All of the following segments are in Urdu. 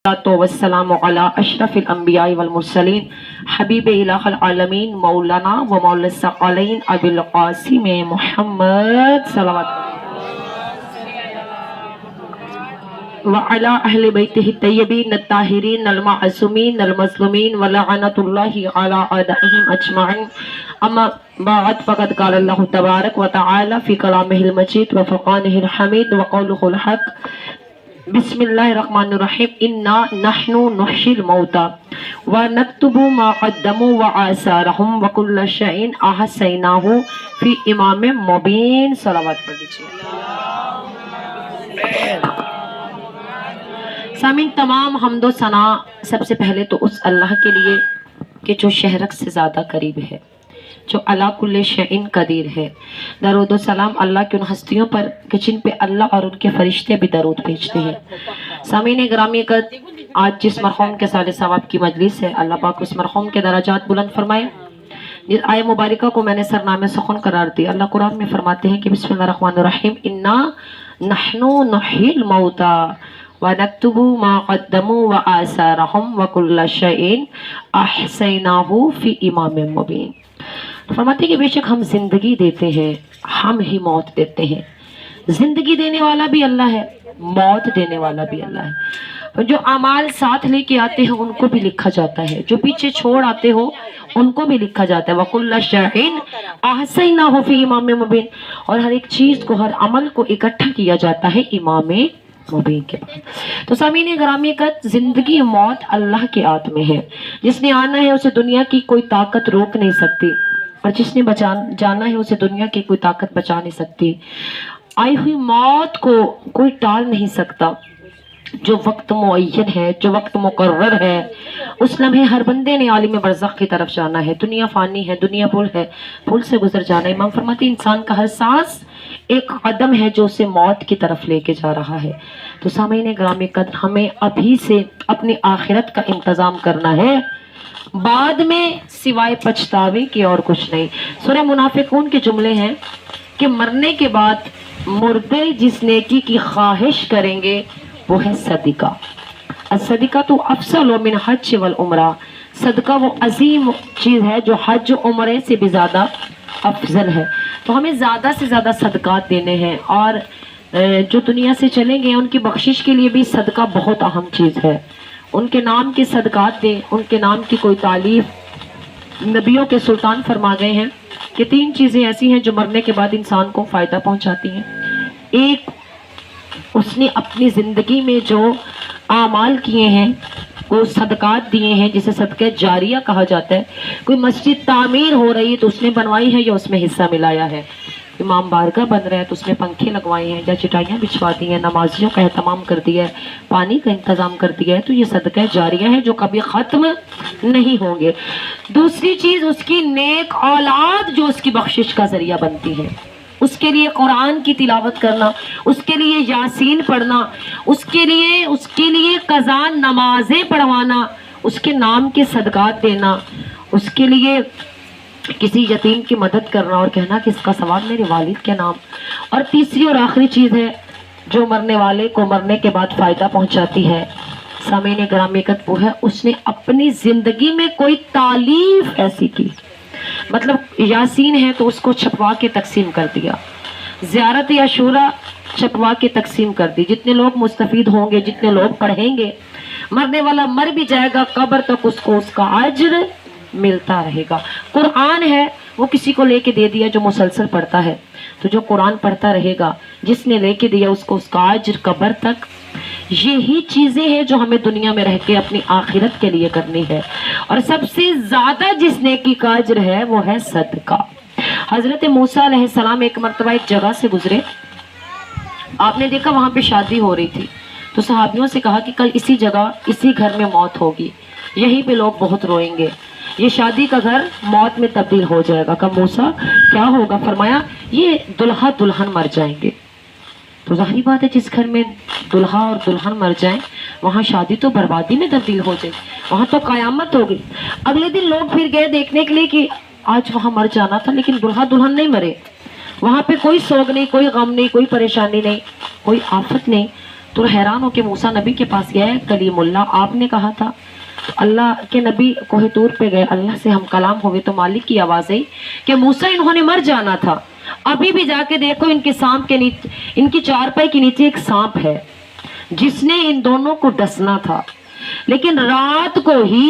والسلام علی اشرف الانبیاء والمرسلین حبیب الہ العالمین مولانا و مولا الثقلین ابی القاسم محمد صلوات وعلی اہل بیتہ الطیبین الطاہرین المعصومین المظلومین ولعنۃ اللہ علی اعدائہم اجمعین اما بعد فقد قال اللہ تبارک و تعالی فی کلامہ المجید و فرقانہ الحمید وقولہ الحق بسم اللہ الرحمن الرحیم انا نحن نحشی الموتى ونکتب ما قدموا وآثارهم وکل شیء احصیناہ فی امام مبین. صلوات پڑھ لیجیے. سامعین، تمام حمد و ثنا سب سے پہلے تو اس اللہ کے لیے کہ جو شہرک سے زیادہ قریب ہے، جو علی کل شیء قدیر ہے. درود و سلام اللہ کی ان ہستیوں پر کہ جن پہ اللہ اور ان کے فرشتے بھی درود بھیجتے ہیں. سامعین گرامی، آج جس مرحوم کے سال ثواب کی مجلس ہے، اللہ پاک اس مرحوم کے درجات بلند فرمائے. جس آیہ مبارکہ کو میں نے سرنامہ سخن قرار دی، اللہ قرآن میں فرماتے ہیں کہ بسم اللہ الرحمن الرحیم انا نحن نحیی الموتى وَنَكْتُبُ مَا قَدَّمُوا وَآثَارَهُمْ وَكُلَّ شَيْءٍ أَحْصَيْنَاهُ فِي إِمَامٍ مُبِينٍ. فرماتے ہیں کہ بے شک ہم زندگی دیتے ہیں، ہم ہی موت دیتے ہیں. زندگی دینے والا بھی اللہ ہے، موت دینے والا بھی اللہ ہے. جو اعمال ساتھ لے کے آتے ہیں ان کو بھی لکھا جاتا ہے، جو پیچھے چھوڑ آتے ہو ان کو بھی لکھا جاتا ہے. وَكُلَّ شَيْءٍ أَحْصَيْنَاهُ فِي إِمَامٍ مُبِينٍ. اور ہر ایک چیز کو، ہر عمل کو اکٹھا کیا جاتا ہے امام مبین کے بعد. تو سامعین گرامی، زندگی موت اللہ کے ہاتھ میں ہے. جس نے آنا ہے اسے دنیا کی کوئی طاقت روک نہیں سکتی، اور جس نے جانا ہے اسے دنیا کی کوئی طاقت بچا نہیں سکتی. آئی ہوئی موت کو کوئی ٹال نہیں سکتا. جو وقت معین ہے، جو وقت مقرر ہے، اس لمحے ہر بندے نے عالم برزخ کی طرف جانا ہے. دنیا فانی ہے، دنیا پل ہے، پل سے گزر جانا ہے. امام فرماتے ہیں انسان کا ہر سانس ایک قدم ہے جو اسے موت کی طرف لے کے جا رہا ہے. تو سامعین گرامی قدر، ہمیں ابھی سے اپنی آخرت کا انتظام کرنا ہے، بعد میں سوائے پچھتاوے کے اور کچھ نہیں. سورہ منافقون کے جملے ہیں کہ مرنے کے بعد مردے جس نیکی کی خواہش کریں گے وہ ہے صدقہ. الصدقہ تو افضل من حج والعمرہ. صدقہ وہ عظیم چیز ہے جو حج و عمرے سے بھی زیادہ افضل ہے. تو ہمیں زیادہ سے زیادہ صدقات دینے ہیں، اور جو دنیا سے چلیں گے ان کی بخشش کے لیے بھی صدقہ بہت اہم چیز ہے. ان کے نام کے صدقات دیں، ان کے نام کی کوئی تعلیف. نبیوں کے سلطان فرما گئے ہیں کہ 3 چیزیں ایسی ہیں جو مرنے کے بعد انسان کو فائدہ پہنچاتی ہیں. ایک، اس نے اپنی زندگی میں جو اعمال کیے ہیں، وہ صدقات دیے ہیں، جسے صدقہ جاریہ کہا جاتا ہے. کوئی مسجد تعمیر ہو رہی ہے تو اس نے بنوائی ہے یا اس میں حصہ ملایا ہے. امام بارگاہ بن رہا ہے تو اس میں پنکھے لگوائے ہیں یا چٹائیاں بچھوا دی ہیں، نمازیوں کا اہتمام کر دیا ہے، پانی کا انتظام کر دیا ہے. تو یہ صدقہ جاریہ ہے جو کبھی ختم نہیں ہوں گے. دوسری چیز، اس کی نیک اولاد جو اس کی بخشش کا ذریعہ بنتی ہے. اس کے لیے قرآن کی تلاوت کرنا، اس کے لیے یاسین پڑھنا، اس کے لیے قضا نمازیں پڑھوانا، اس کے نام کے صدقات دینا، اس کے لیے کسی یتیم کی مدد کرنا اور کہنا کہ اس کا ثواب میرے والد کے نام. اور تیسری اور آخری چیز ہے جو مرنے والے کو مرنے کے بعد فائدہ پہنچاتی ہے، سامعین گرامی وہ ہے اس نے اپنی زندگی میں کوئی تالیف ایسی کی. مطلب یاسین ہے تو اس کو چھپوا کے تقسیم کر دیا، زیارت یا شورا چھپوا کے تقسیم کر دی. جتنے لوگ مستفید ہوں گے، جتنے لوگ پڑھیں گے، مرنے والا مر بھی جائے گا، قبر تک اس کو اس کا اجر ملتا رہے گا. قرآن ہے وہ کسی کو لے کے دے دیا جو مسلسل پڑھتا ہے، تو جو قرآن پڑھتا رہے گا، جس نے لے کے دیا اس کو اس کا اجر قبر تک. یہی چیزیں ہیں جو ہمیں دنیا میں رہ کے اپنی آخرت کے لیے کرنی ہے. اور سب سے زیادہ جس نیکی کا اجر ہے وہ ہے صدقہ. حضرت موسیٰ علیہ السلام ایک مرتبہ ایک جگہ سے گزرے، آپ نے دیکھا وہاں پہ شادی ہو رہی تھی. تو صحابیوں سے کہا کہ کل اسی جگہ اسی گھر میں موت ہوگی، یہیں پہ لوگ بہت روئیں گے، یہ شادی کا گھر موت میں تبدیل ہو جائے گا. کہا موسیٰ کیا ہوگا؟ فرمایا یہ دلہا دلہن مر جائیں گے. تو ظاہری بات ہے جس گھر میں دلہا اور دلہن مر جائیں وہاں شادی تو بربادی میں تبدیل ہو جائے، وہاں تو قیامت ہوگی. اگلے دن لوگ پھر گئے دیکھنے کے لیے کہ آج وہاں مر جانا تھا لیکن دلہا دلہن نہیں مرے، وہاں پہ کوئی سوگ نہیں، کوئی غم نہیں، کوئی پریشانی نہیں، کوئی آفت نہیں. تو حیران ہو کہ موسیٰ نبی کے پاس گیا ہے، کلیم اللہ آپ نے کہا تھا. اللہ کے نبی کوہ طور پہ گئے، اللہ سے ہم کلام ہوئے تو مالک کی آواز آئی کہ موسیٰ انہوں نے مر جانا تھا، ابھی بھی جا کے دیکھو ان کے سانپ کے نیچے، ان کی چارپائی کے نیچے ایک سانپ ہے جس نے ان دونوں کو ڈسنا تھا. لیکن رات کو ہی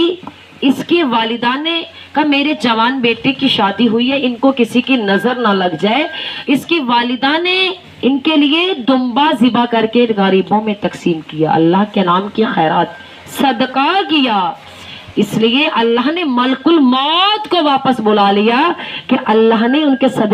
اس کی والدہ نے کہا میرے جوان بیٹے کی شادی ہوئی ہے، ان کو کسی کی نظر نہ لگ جائے. اس کی والدہ نے ان کے لیے دمبا ذبح کر کے غریبوں میں تقسیم کیا، اللہ کے نام کی خیرات صدقہ کیا. اس لیے اللہ نے ملک الموت کو واپس بلا لیا کہ اللہ نے ان کے صدقے